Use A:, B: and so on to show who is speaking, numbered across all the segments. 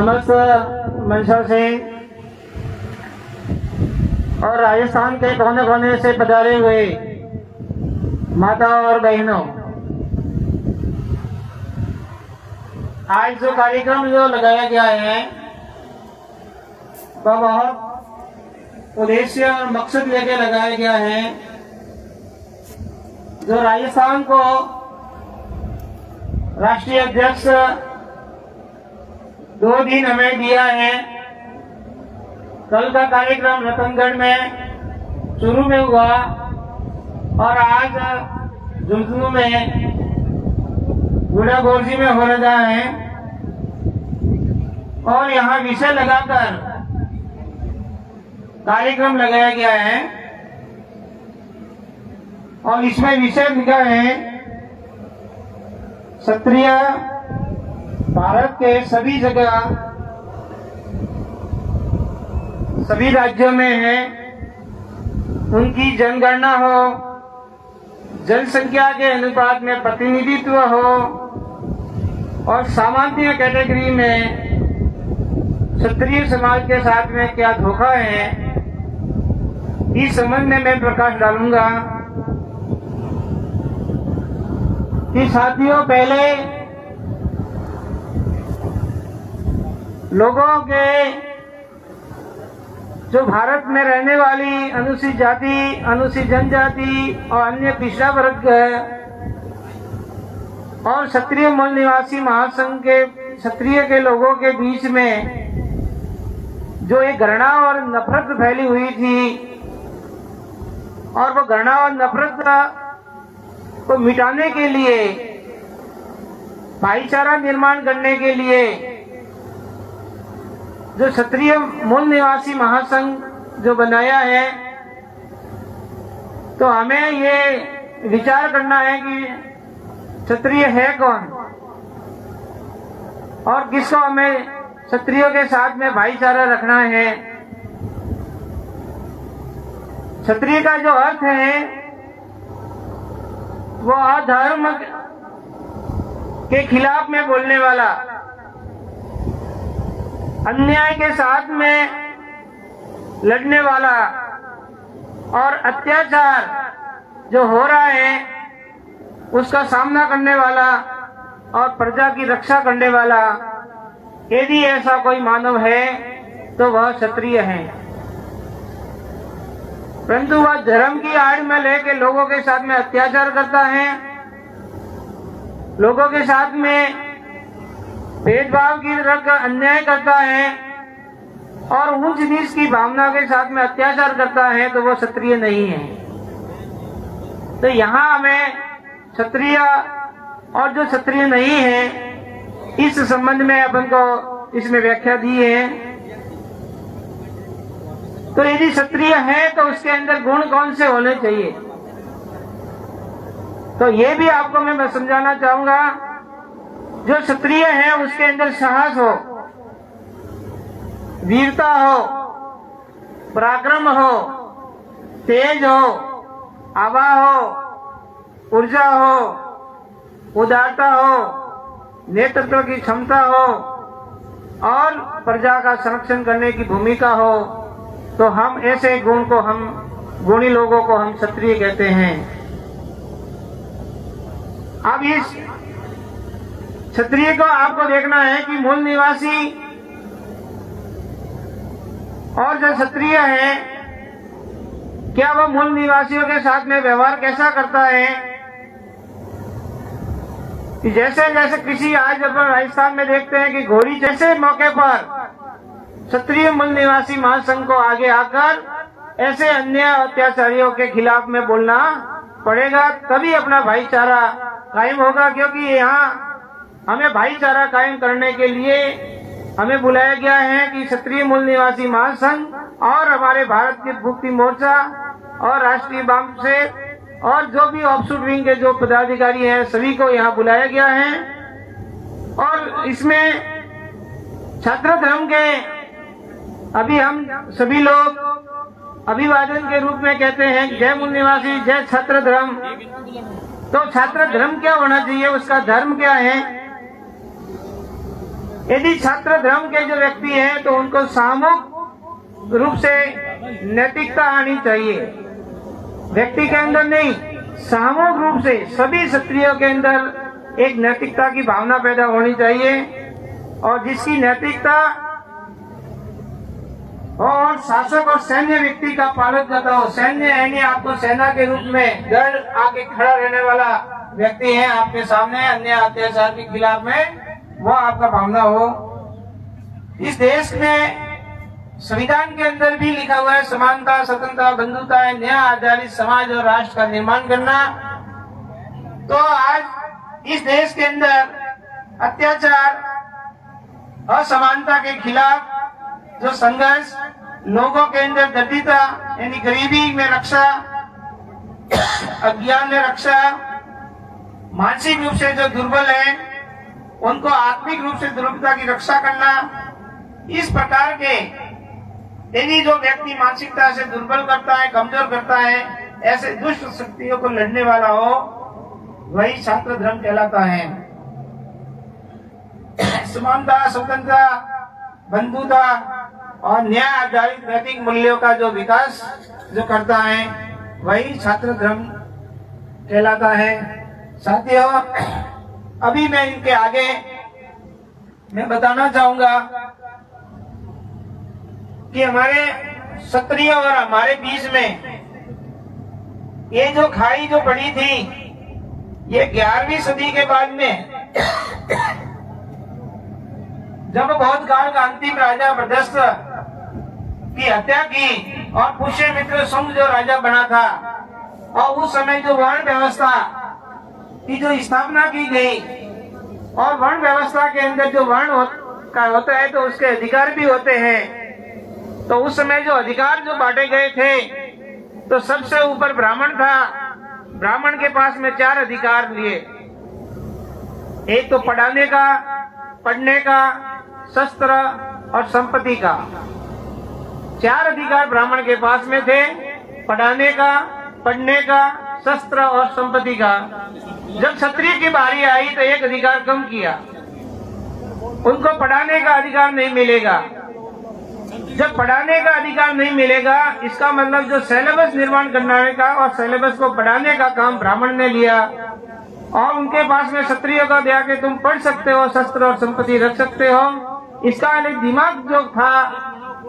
A: समस्त मंशा से और राजस्थान के कोने कोने से पधारे हुए माता और बहनों, आज जो कार्यक्रम जो लगाया गया है वह बहुत उद्देश्य और मकसद लेके लगाया गया है। जो राजस्थान को राष्ट्रीय अध्यक्ष 2 दिन हमें दिया है। कल का कार्यक्रम रतनगढ़ में शुरू में हुआ और आज झुंझुनू में गुड़ा गोरजी में हो रहा है और यहाँ विषय लगाकर कार्यक्रम लगाया गया है और इसमें विषय लिखा है क्षत्रिय भारत के सभी जगह सभी राज्यों में है, उनकी जनगणना हो, जनसंख्या के अनुपात में प्रतिनिधित्व हो और सामान्य कैटेगरी में क्षत्रिय समाज के साथ में क्या धोखा है, इस संबंध में मैं प्रकाश डालूंगा। कि साथियों, पहले लोगों के जो भारत में रहने वाली अनुसूचित जाति, अनुसूचित जनजाति और अन्य पिछड़ा वर्ग और क्षत्रिय मूल निवासी महासंघ के क्षत्रिय के लोगों के बीच में जो एक घृणा और नफरत फैली हुई थी और वो घृणा और नफरत को मिटाने के लिए, भाईचारा निर्माण करने के लिए जो क्षत्रिय मूल निवासी महासंघ जो बनाया है, तो हमें ये विचार करना है कि क्षत्रिय है कौन और किसको हमें क्षत्रियों के साथ में भाईचारा रखना है। क्षत्रिय का जो अर्थ है वो अधर्म के खिलाफ में बोलने वाला, अन्याय के साथ में लड़ने वाला और अत्याचार जो हो रहा है उसका सामना करने वाला और प्रजा की रक्षा करने वाला, यदि ऐसा कोई मानव है तो वह क्षत्रिय है। परंतु वह धर्म की आड़ में लेके लोगों के साथ में अत्याचार करता है, लोगों के साथ में भेदभाव की तरह अन्याय करता है और ऊंच नीच की भावना के साथ में अत्याचार करता है, तो वो क्षत्रिय नहीं है। तो यहाँ हमें क्षत्रिय और जो क्षत्रिय नहीं है इस संबंध में अपन को इसमें व्याख्या दी है। तो यदि क्षत्रिय है तो उसके अंदर गुण कौन से होने चाहिए, तो ये भी आपको मैं समझाना चाहूंगा। जो क्षत्रिय है उसके अंदर साहस हो, वीरता हो, पराक्रम हो, तेज हो, आभा हो, ऊर्जा हो, उदारता हो, नेतृत्व की क्षमता हो और प्रजा का संरक्षण करने की भूमिका हो, तो हम ऐसे गुण को, हम गुणी लोगों को हम क्षत्रिय कहते हैं। अब इस क्षत्रिय को आपको देखना है कि मूल निवासी और जो क्षत्रिय है, क्या वह मूल निवासियों के साथ में व्यवहार कैसा करता है। कि जैसे जैसे किसी, आज अपन राजस्थान में देखते हैं कि घोड़ी जैसे मौके पर क्षत्रिय मूल निवासी महासंघ को आगे आकर ऐसे अन्य अत्याचारियों के खिलाफ में बोलना पड़ेगा, तभी अपना भाईचारा कायम होगा। क्योंकि यहाँ हमें भाईचारा कायम करने के लिए हमें बुलाया गया है कि क्षत्रिय मूल निवासी महासंघ और हमारे भारत के मुक्ति मोर्चा और राष्ट्रीय वाम से और जो भी ऑफशूट विंग के जो पदाधिकारी हैं सभी को यहाँ बुलाया गया है। और इसमें छात्र धर्म के अभी हम सभी लोग अभिवादन के रूप में कहते हैं जय मूल निवासी, जय छात्र धर्म। तो छात्र धर्म क्या होना चाहिए, उसका धर्म क्या है, यदि छात्र धर्म के जो व्यक्ति हैं तो उनको सामूहिक रूप से नैतिकता आनी चाहिए, व्यक्ति के अंदर नहीं, सामूहिक रूप से सभी क्षत्रियों के अंदर एक नैतिकता की भावना पैदा होनी चाहिए, और जिसकी नैतिकता और शासक और सैन्य व्यक्ति का पालन करता हो। सैन्य यानी आपको सेना के रूप में डर आके खड़ा रहने वाला व्यक्ति है आपके सामने अन्य अत्याचार के खिलाफ में, वो आपका भावना हो। इस देश में संविधान के अंदर भी लिखा हुआ है समानता, स्वतंत्रता, बंधुता, न्याय आधारित समाज और राष्ट्र का निर्माण करना। तो आज इस देश के अंदर अत्याचार, असमानता के खिलाफ जो संघर्ष, लोगों के अंदर दरिद्रता यानी गरीबी में रक्षा, अज्ञान में रक्षा, मानसिक रूप से जो दुर्बल है उनको आत्मिक रूप से दुर्बलता की रक्षा करना, इस प्रकार के यदि जो व्यक्ति मानसिकता से दुर्बल करता है, कमजोर करता है, ऐसे दुष्ट शक्तियों को लड़ने वाला हो, वही छात्र धर्म कहलाता है। समानता, स्वतंत्रता, बंधुता और न्याय आधारित नैतिक मूल्यों का जो विकास जो करता है वही छात्र धर्म कहलाता है। साथियों, अभी मैं इनके आगे मैं बताना चाहूंगा कि हमारे क्षत्रिय और हमारे बीच में ये जो खाई जो पड़ी थी, ये 11वीं सदी के बाद में जब बहुत काल का अंतिम राजा बृहस्पत की हत्या की और पुष्यमित्र शुंग जो राजा बना था, और उस समय जो वर्ण व्यवस्था की जो स्थापना की गई, और वर्ण व्यवस्था के अंदर जो वर्ण का होता है तो उसके अधिकार भी होते हैं। तो उस समय जो अधिकार जो बांटे गए थे, तो सबसे ऊपर ब्राह्मण था। ब्राह्मण के पास में 4 अधिकार लिए, एक तो पढ़ाने का, पढ़ने का, शस्त्र और संपत्ति का। 4 अधिकार ब्राह्मण के पास में थे, पढ़ाने का, पढ़ने का, शस्त्र और संपत्ति का। जब क्षत्रिय की बारी आई तो एक अधिकार कम किया, उनको पढ़ाने का अधिकार नहीं मिलेगा। जब पढ़ाने का अधिकार नहीं मिलेगा, इसका मतलब जो सिलेबस निर्माण करने का और सिलेबस को पढ़ाने का काम ब्राह्मण ने लिया, और उनके पास में क्षत्रियों को दिया कि तुम पढ़ सकते हो, शस्त्र और संपत्ति रख सकते हो। इसका एक दिमाग जो था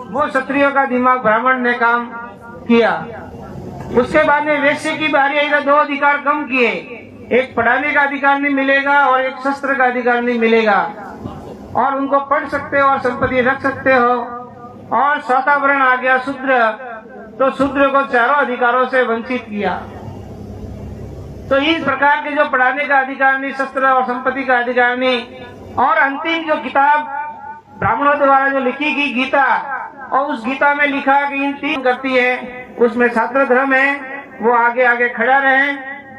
A: वो क्षत्रियों का दिमाग ब्राह्मण ने काम किया। उसके बाद में वैश्य की बारी आई तो 2 अधिकार कम किए, एक पढ़ाने का अधिकार नहीं मिलेगा और एक शस्त्र का अधिकार नहीं मिलेगा, और उनको पढ़ सकते हो और संपत्ति रख सकते हो। और चौथा वर्ण आ गया शूद्र, तो शूद्र को 4 अधिकारों से वंचित किया। तो इस प्रकार के जो पढ़ाने का अधिकार नहीं, शस्त्र और संपत्ति का अधिकार नहीं, और अंतिम जो किताब ब्राह्मणों द्वारा जो लिखी गई गीता, और उस गीता में लिखा कि इन 3 करती है, उसमें छात्र धर्म है, वो आगे आगे खड़ा रहे,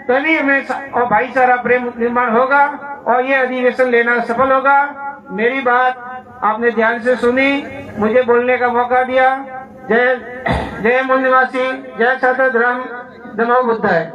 A: तभी हमें और भाईचारा प्रेम निर्माण होगा और ये अधिवेशन लेना सफल होगा। मेरी बात आपने ध्यान से सुनी, मुझे बोलने का मौका दिया। जय जय मूल निवासी, जय छात्र धर्म, नमो बुद्धाय।